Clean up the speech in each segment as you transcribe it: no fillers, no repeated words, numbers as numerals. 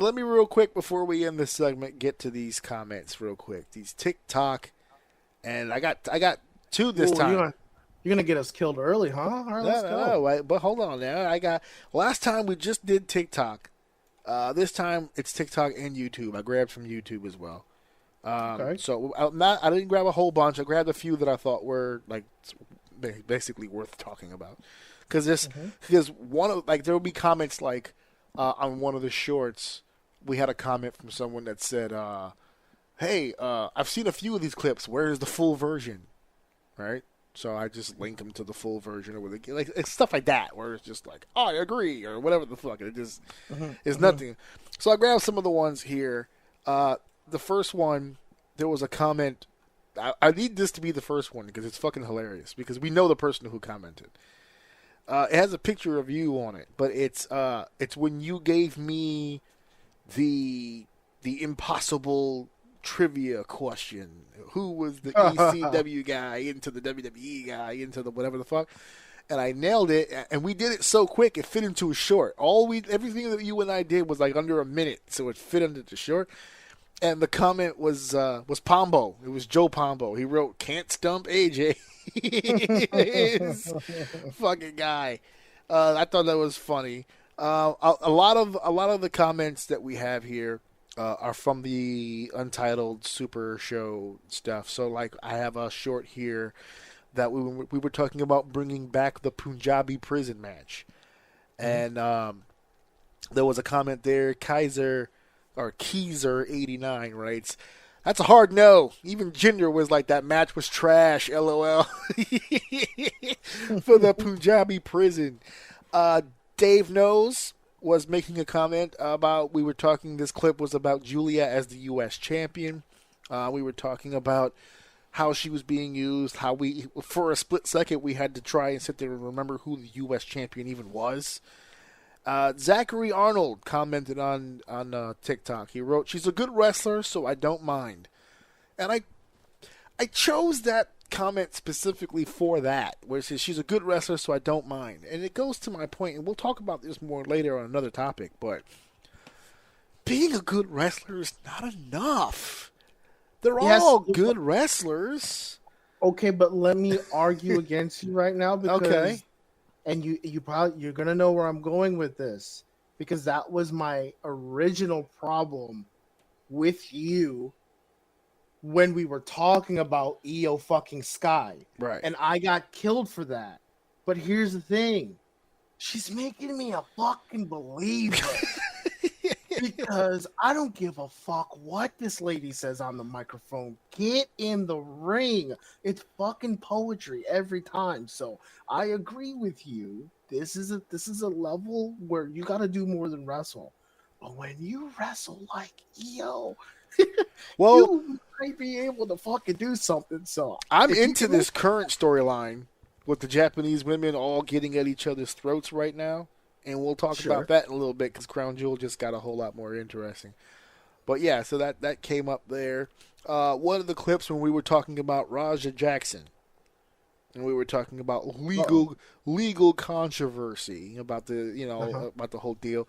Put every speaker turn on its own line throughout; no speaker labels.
So let me real quick before we end this segment get to these comments real quick. These TikTok, and I got two this time.
You're gonna get us killed early, huh? All right, let's go.
No, wait, but hold on now. Last time we just did TikTok. This time it's TikTok and YouTube. I grabbed from YouTube as well.
Okay.
So I didn't grab a whole bunch. I grabbed a few that I thought were like basically worth talking about. Because one of there will be comments like on one of the shorts. We had a comment from someone that said, "Hey, I've seen a few of these clips. Where is the full version?" Right. So I just link them to the full version or it's stuff like that where it's just like, oh, I agree or whatever the fuck. It just is nothing. So I grabbed some of the ones here. The first one, there was a comment. I need this to be the first one because it's fucking hilarious because we know the person who commented. It has a picture of you on it, but it's when you gave me the impossible trivia question. Who was the ECW guy into the WWE guy into the whatever the fuck? And I nailed it, and we did it so quick it fit into a short. Everything that you and I did was like under a minute, so it fit into the short. And the comment was Pombo. It was Joe Pombo. He wrote, "Can't stump AJ." Fucking guy. I thought that was funny. A lot of the comments that we have here are from the Untitled Super Show stuff. So, like, I have a short here that we were talking about bringing back the Punjabi prison match. And there was a comment there. Keyser89 writes, "That's a hard no. Even Jinder was like, that match was trash, LOL." For the Punjabi prison. Dave Knows was making a comment about, this clip was about Julia as the U.S. champion. We were talking about how she was being used, how for a split second, we had to try and sit there and remember who the U.S. champion even was. Zachary Arnold commented on TikTok. He wrote, "She's a good wrestler, so I don't mind." And I chose that comment specifically for that, where it says she's a good wrestler, so I don't mind. And it goes to my point, and we'll talk about this more later on another topic, but being a good wrestler is not enough. They're all good wrestlers.
Okay, but let me argue against you right now because
okay.
And you're gonna know where I'm going with this, because that was my original problem with you when we were talking about Io fucking Sky.
Right.
And I got killed for that. But here's the thing. She's making me a fucking believer. Because I don't give a fuck what this lady says on the microphone. Get in the ring. It's fucking poetry every time. So I agree with you. This is a level where you got to do more than wrestle. But when you wrestle like Io,
well,
you might be able to fucking do something. So
I'm into this current storyline with the Japanese women all getting at each other's throats right now. And we'll talk about that in a little bit because Crown Jewel just got a whole lot more interesting. But yeah, so that came up there. One of the clips when we were talking about Raja Jackson, and we were talking about legal controversy about the about the whole deal.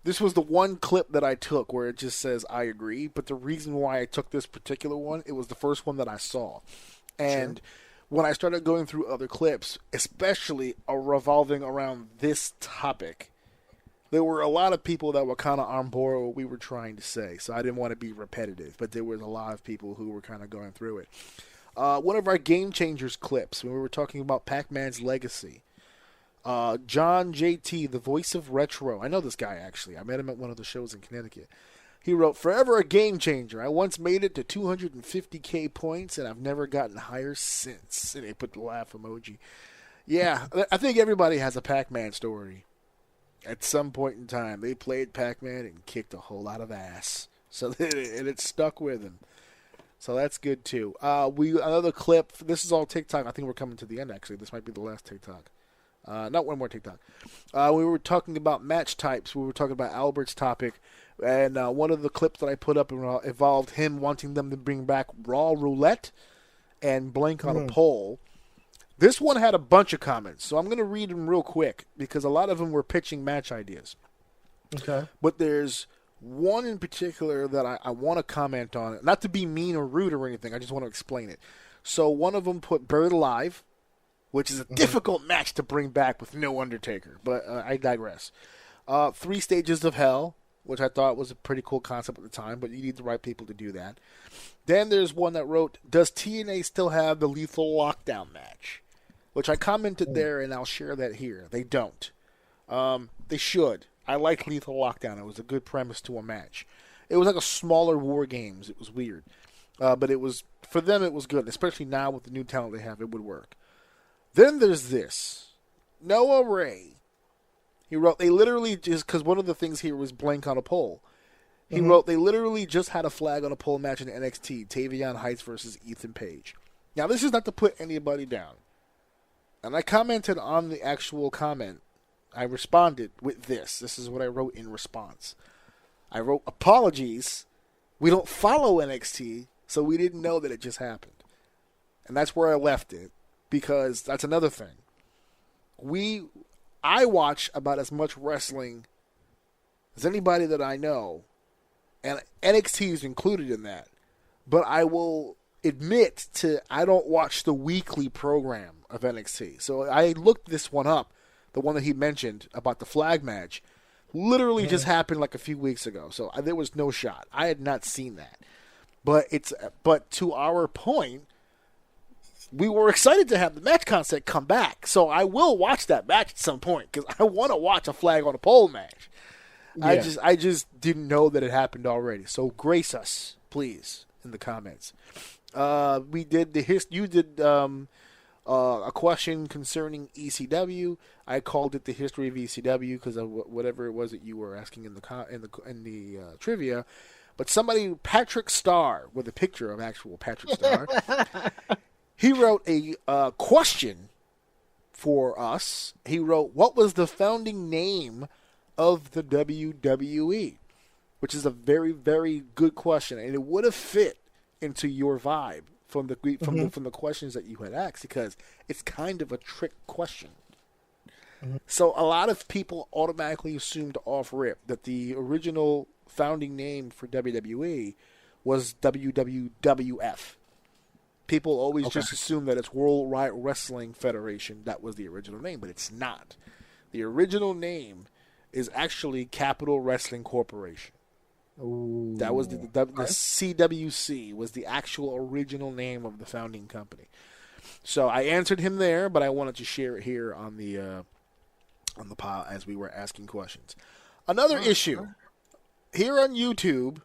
This was the one clip that I took where it just says I agree. But the reason why I took this particular one, it was the first one that I saw, and. When I started going through other clips, especially revolving around this topic, there were a lot of people that were kind of on board with what we were trying to say. So I didn't want to be repetitive, but there was a lot of people who were kind of going through it. One of our Game Changers clips, when we were talking about Pac-Man's legacy, John JT, the voice of Retro. I know this guy, actually. I met him at one of the shows in Connecticut. He wrote, "Forever a game changer. I once made it to 250K points, and I've never gotten higher since." And they put the laugh emoji. Yeah, I think everybody has a Pac-Man story. At some point in time, they played Pac-Man and kicked a whole lot of ass. So and it stuck with them. So that's good, too. Another clip. This is all TikTok. I think we're coming to the end, actually. This might be the last TikTok. Not one more TikTok. We were talking about match types. We were talking about Albert's topic. And one of the clips that I put up involved him wanting them to bring back Raw Roulette and blank on a pole. This one had a bunch of comments, so I'm going to read them real quick because a lot of them were pitching match ideas.
Okay.
But there's one in particular that I want to comment on, not to be mean or rude or anything, I just want to explain it. So one of them put Bird Alive, which is a difficult match to bring back with no Undertaker, but I digress. 3 Stages of Hell, which I thought was a pretty cool concept at the time, but you need the right people to do that. Then there's one that wrote, does TNA still have the Lethal Lockdown match? Which I commented there, and I'll share that here. They don't. They should. I like Lethal Lockdown. It was a good premise to a match. It was like a smaller War Games. It was weird. But it was, for them, it was good. Especially now with the new talent they have, it would work. Then there's this. Noah Ray. He wrote, they literally just, because one of the things here was blank on a poll. He wrote, they literally just had a flag on a pole match in NXT, Tavion Heights versus Ethan Page. Now, this is not to put anybody down. And I commented on the actual comment. I responded with this. This is what I wrote in response. I wrote, apologies. We don't follow NXT, so we didn't know that it just happened. And that's where I left it, because that's another thing. I watch about as much wrestling as anybody that I know, and NXT is included in that. But I will admit I don't watch the weekly program of NXT. So I looked this one up, the one that he mentioned about the flag match, literally just happened like a few weeks ago. So there was no shot. I had not seen that. But to our point, we were excited to have the match concept come back. So I will watch that match at some point because I want to watch a flag on a pole match. Yeah. I just didn't know that it happened already. So grace us, please, in the comments. We did you did a question concerning ECW. I called it the history of ECW because of whatever it was that you were asking in the trivia. But somebody, Patrick Starr, with a picture of actual Patrick Starr, he wrote a question for us. He wrote, "What was the founding name of the WWE?" Which is a very, very good question, and it would have fit into your vibe from the questions that you had asked, because it's kind of a trick question. So a lot of people automatically assumed off rip that the original founding name for WWE was WWF. People always just assume that it's World Wide Wrestling Federation. That was the original name, but it's not. The original name is actually Capital Wrestling Corporation. Ooh. That was the CWC was the actual original name of the founding company. So I answered him there, but I wanted to share it here on the pile as we were asking questions. Another issue here on YouTube.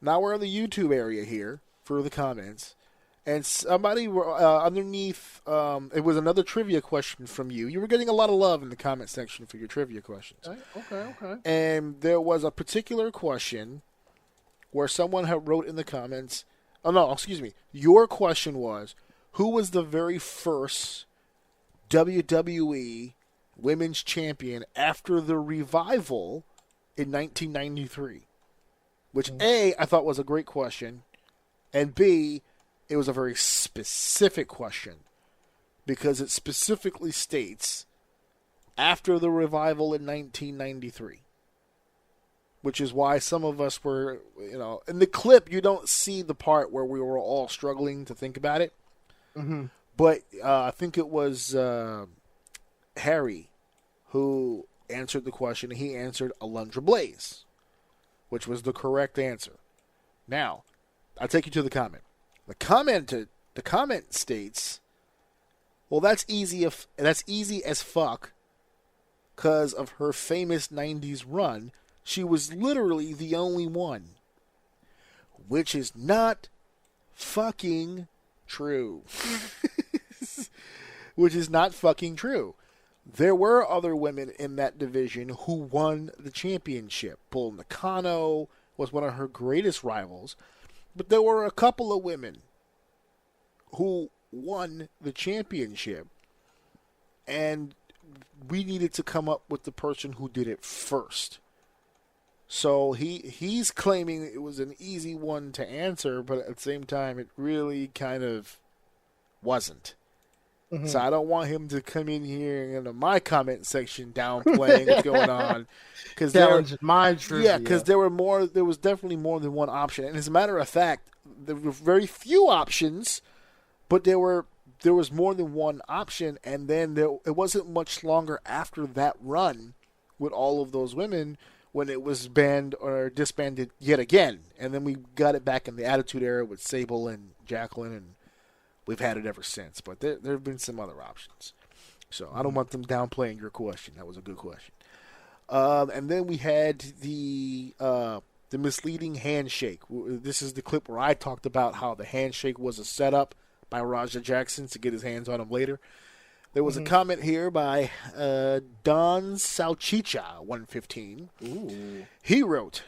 Now we're in the YouTube area here for the comments, and somebody underneath. It was another trivia question from you. You were getting a lot of love in the comment section for your trivia questions.
Okay.
And there was a particular question where someone had wrote in the comments. Oh no, excuse me. Your question was, who was the very first WWE Women's Champion after the revival in 1993? Which A, I thought was a great question, and B, it was a very specific question because it specifically states after the revival in 1993, which is why some of us were, in the clip you don't see the part where we were all struggling to think about it, but I think it was Harry who answered the question. He answered Alundra Blaze, which was the correct answer. Now, I'll take you to the comment. The comment states, "Well, that's easy as fuck, because of her famous '90s run. She was literally the only one," which is not fucking true. Which is not fucking true. There were other women in that division who won the championship. Bull Nakano was one of her greatest rivals. But there were a couple of women who won the championship. And we needed to come up with the person who did it first. So he's claiming it was an easy one to answer, but at the same time, it really kind of wasn't. So I don't want him to come in here into my comment section downplaying what's going on.
Challenge my trivia.
Yeah, because there was definitely more than one option. And as a matter of fact, there were very few options, but there was more than one option. And then it wasn't much longer after that run with all of those women when it was banned or disbanded yet again. And then we got it back in the Attitude Era with Sable and Jacqueline, and we've had it ever since. But there have been some other options. So I don't want them downplaying your question. That was a good question. And then we had the misleading handshake. This is the clip where I talked about how the handshake was a setup by Raja Jackson to get his hands on him later. There was a comment here by Don Salchicha 115.
Ooh.
He wrote,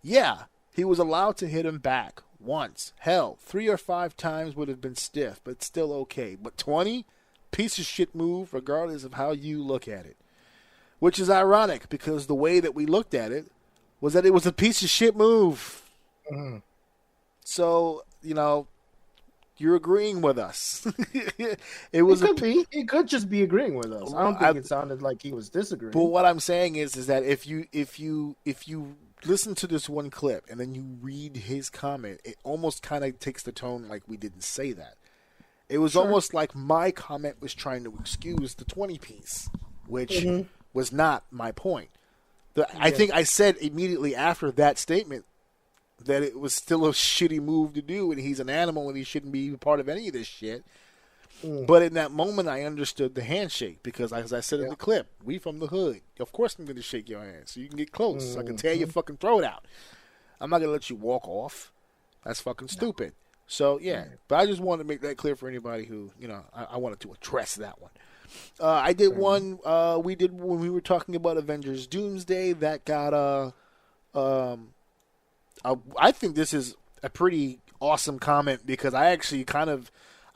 "Yeah, he was allowed to hit him back once. Hell, 3 or 5 times would have been stiff, but still okay. But 20? Piece of shit move, regardless of how you look at it." Which is ironic, because the way that we looked at it was that it was a piece of shit move.
Mm-hmm.
So, you're agreeing with us.
It could just be agreeing with us. I don't think it sounded like he was disagreeing.
But what I'm saying is that if you listen to this one clip and then you read his comment, it almost kind of takes the tone like we didn't say that. It was almost like my comment was trying to excuse the 20 piece, which was not my point. I think I said immediately after that statement that it was still a shitty move to do, and he's an animal and he shouldn't be a part of any of this shit. But in that moment, I understood the handshake because, as I said in the clip, we from the hood. Of course I'm going to shake your hand so you can get close. So I can tear your fucking throat out. I'm not going to let you walk off. That's fucking stupid. So, yeah. But I just wanted to make that clear for anybody who, I wanted to address that one. I did one we did when we were talking about Avengers Doomsday. That got I think this is a pretty awesome comment because I actually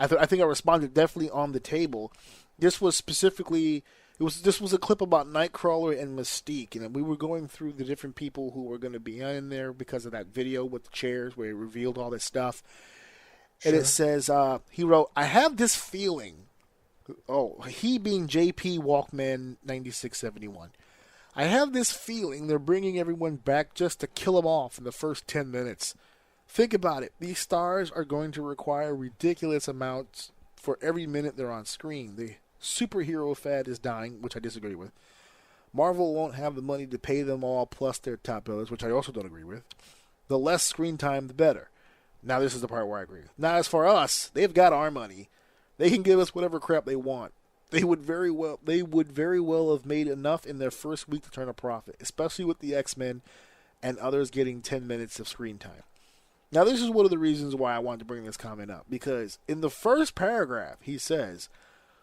I think I responded definitely on the table. This was specifically this was a clip about Nightcrawler and Mystique, and we were going through the different people who were going to be in there because of that video with the chairs where it revealed all this stuff. Sure. And it says he wrote, "I have this feeling." Oh, he being JP Walkman 9671. "I have this feeling they're bringing everyone back just to kill them off in the first 10 minutes. Think about it. These stars are going to require ridiculous amounts for every minute they're on screen. The superhero fad is dying," which I disagree with. "Marvel won't have the money to pay them all plus their top billers," which I also don't agree with. "The less screen time, the better." Now this is the part where I agree. "Now as for us, they've got our money. They can give us whatever crap they want. They would very well have made enough in their first week to turn a profit, especially with the X-Men and others getting 10 minutes of screen time." Now, this is one of the reasons why I wanted to bring this comment up, because in the first paragraph, he says,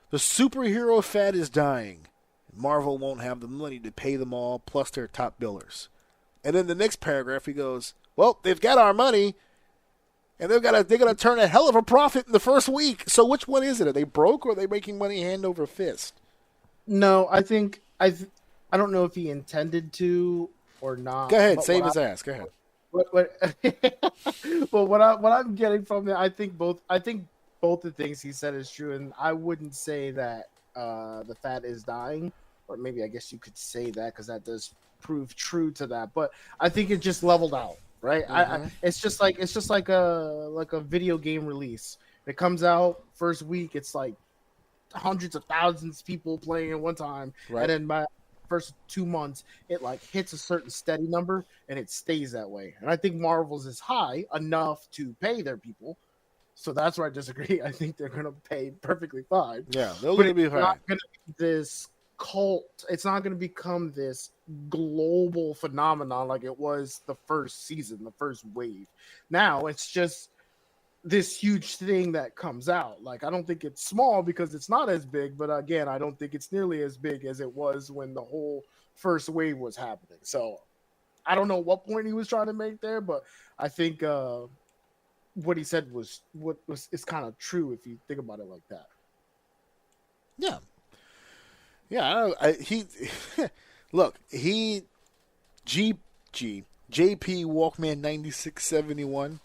"The superhero fad is dying. Marvel won't have the money to pay them all, plus their top billers." And in the next paragraph, he goes, "Well, they've got our money, and they're gonna turn a hell of a profit in the first week. So which one is it? Are they broke or are they making money hand over fist?"
No, I think I don't know if he intended to or not.
Go ahead, save his ass. Go ahead.
But what I'm getting from it, I think both the things he said is true, and I wouldn't say that the fad is dying, or maybe I guess you could say that because that does prove true to that. But I think it just leveled out. Right, it's just like a video game release. It comes out first week, it's like hundreds of thousands of people playing at one time, and then by first 2 months, it like hits a certain steady number, and it stays that way. And I think Marvel's is high enough to pay their people, so that's where I disagree. I think they're gonna pay perfectly fine.
Yeah, they're gonna be fine.
Not gonna be this cult. It's not gonna become this global phenomenon like it was the first season, the first wave. Now it's just this huge thing that comes out. Like, I don't think it's small because it's not as big, but again, I don't think it's nearly as big as it was when the whole first wave was happening. So I don't know what point he was trying to make there, but I think what he said is kind of true if you think about it like that.
Yeah, look, JP Walkman 9671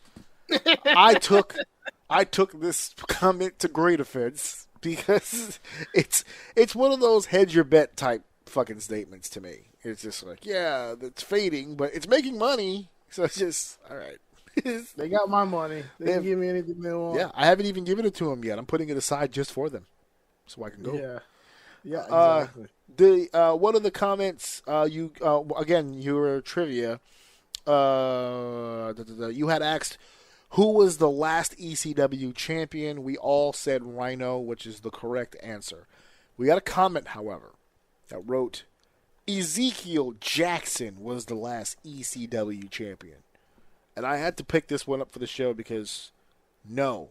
I took this comment to great offense because it's one of those hedge your bet type fucking statements to me. It's just like, yeah, it's fading, but it's making money, so it's just all right.
They got my money. They didn't give me anything they want.
Yeah, I haven't even given it to them yet. I'm putting it aside just for them, so I can go.
Yeah, exactly.
One of the comments, again, your trivia. You had asked who was the last ECW champion. We all said Rhino, which is the correct answer. We got a comment, however, that wrote Ezekiel Jackson was the last ECW champion. And I had to pick this one up for the show because, no,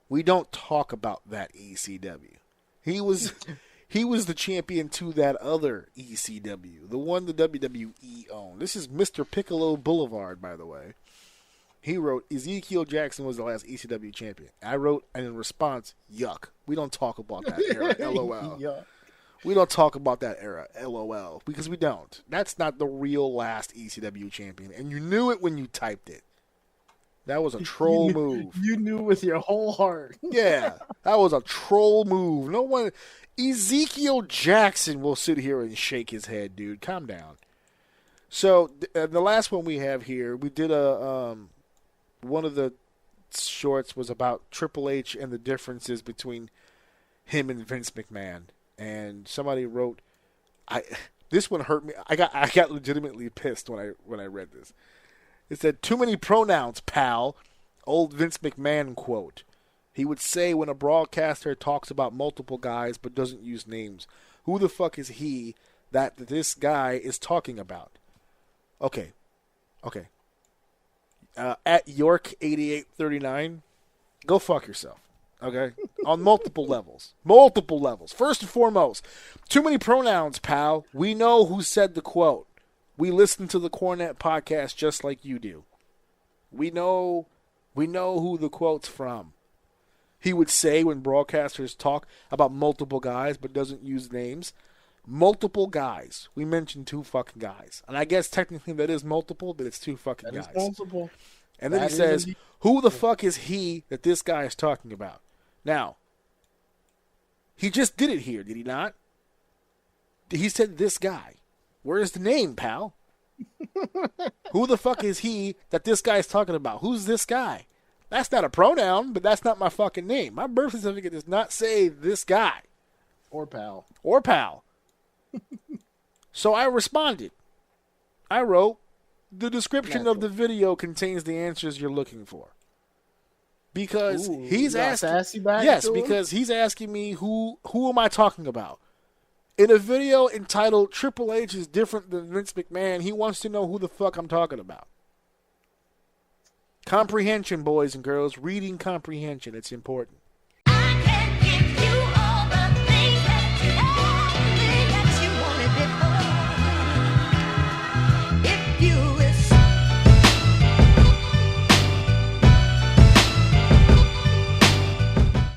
we don't talk about that ECW. He was the champion to that other ECW, the one the WWE owned. This is Mr. Piccolo Boulevard, by the way. He wrote, Ezekiel Jackson was the last ECW champion. I wrote, and in response, yuck. We don't talk about that era, LOL.
Yeah.
We don't talk about that era, LOL, because we don't. That's not the real last ECW champion, and you knew it when you typed it. That was a troll move.
You knew with your whole heart.
Yeah, that was a troll move. No one... Ezekiel Jackson will sit here and shake his head, dude. Calm down. So, the last one we have here, we did one of the shorts was about Triple H and the differences between him and Vince McMahon. And somebody wrote, this one hurt me. I got legitimately pissed when I read this. It said, too many pronouns, pal. Old Vince McMahon quote. He would say when a broadcaster talks about multiple guys but doesn't use names, who the fuck is he that this guy is talking about? Okay. At York8839, go fuck yourself. Okay? On multiple levels. Multiple levels. First and foremost, too many pronouns, pal. We know who said the quote. We listen to the Cornet podcast just like you do. We know who the quote's from. He would say when broadcasters talk about multiple guys but doesn't use names, multiple guys. We mentioned two fucking guys. And I guess technically that is multiple, but it's two fucking guys.
That is multiple.
And then he says, who the fuck is he that this guy is talking about? Now, he just did it here, did he not? He said this guy. Where's the name, pal? Who the fuck is he that this guy is talking about? Who's this guy? That's not a pronoun, but that's not my fucking name. My birth certificate does not say this guy.
Or pal.
So I responded. I wrote, the description of the video contains the answers you're looking for. Because he's asking, because he's asking me who am I talking about? In a video entitled Triple H is different than Vince McMahon, he wants to know who the fuck I'm talking about. Comprehension, boys and girls. Reading comprehension. It's important.